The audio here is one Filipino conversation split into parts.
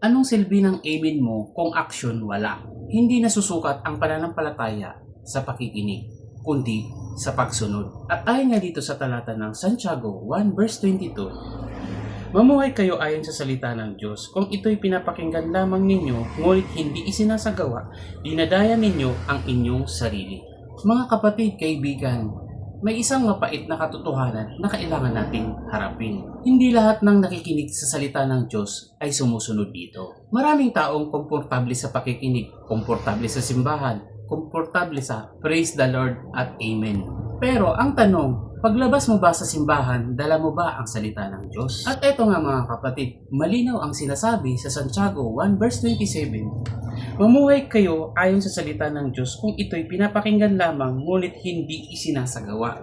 Anong silbi ng amen mo kung aksyon wala? Hindi nasusukat ang pananampalataya sa pakikinig, kundi sa pagsunod. At ayon nga dito sa talata ng Santiago 1 verse 22, mamuhay kayo ayon sa salita ng Diyos. Kung ito'y pinapakinggan lamang ninyo, ngunit hindi isinasagawa, dinadaya ninyo ang inyong sarili. Mga kapatid, kaibigan, may isang mapait na katotohanan na kailangan nating harapin. Hindi lahat ng nakikinig sa salita ng Diyos ay sumusunod dito. Maraming taong komportable sa pakikinig, komportable sa simbahan, komportable sa praise the Lord at amen. Pero ang tanong, paglabas mo ba sa simbahan, dala mo ba ang salita ng Diyos? At eto nga mga kapatid, malinaw ang sinasabi sa Santiago 1 verse 27. Mamuhay kayo ayon sa salita ng Diyos kung ito'y pinapakinggan lamang ngunit hindi isinasagawa.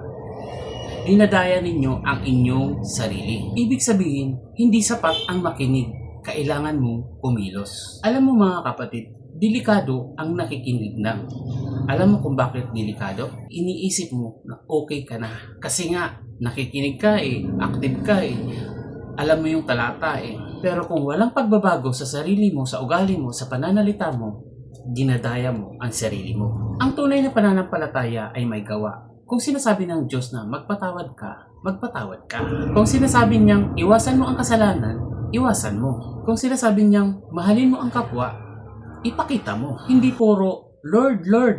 Dinadaya ninyo ang inyong sarili. Ibig sabihin, hindi sapat ang makinig. Kailangan mong kumilos. Alam mo mga kapatid, delikado ang nakikinig lang. Alam mo kung bakit delikado? Iniisip mo na okay ka na. Kasi nga, nakikinig ka active ka alam mo yung talata Pero kung walang pagbabago sa sarili mo, sa ugali mo, sa pananalita mo, dinadaya mo ang sarili mo. Ang tunay na pananampalataya ay may gawa. Kung sinasabi ng Diyos na magpatawad ka, magpatawad ka. Kung sinasabi niyang iwasan mo ang kasalanan, iwasan mo. Kung sinasabi niyang mahalin mo ang kapwa, ipakita mo. Hindi puro Lord, Lord,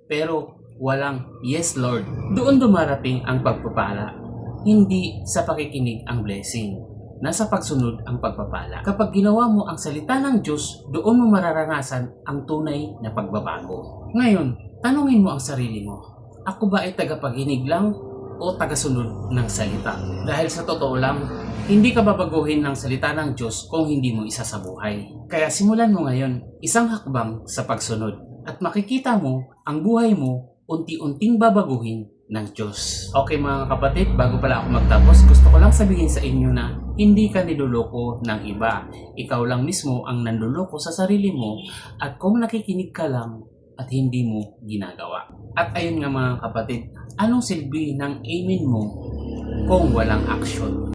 pero walang yes, Lord. Doon dumarating ang pagpapala. Hindi sa pakikinig ang blessing. Nasa pagsunod ang pagpapala. Kapag ginawa mo ang salita ng Diyos, doon mo mararanasan ang tunay na pagbabago. Ngayon, tanungin mo ang sarili mo. Ako ba ay tagapaginig lang o tagasunod ng salita? Dahil sa totoo lang, hindi ka babaguhin ng salita ng Diyos kung hindi mo isa sa buhay. Kaya simulan mo ngayon isang hakbang sa pagsunod at makikita mo ang buhay mo unti-unting babaguhin ng Diyos. Okay mga kapatid, bago pala ako magtapos, gusto ko lang sabihin sa inyo na hindi ka niloloko ng iba. Ikaw lang mismo ang nanloloko sa sarili mo at kung nakikinig ka lang at hindi mo ginagawa. At ayun nga mga kapatid, anong silbi ng amen mo kung walang action?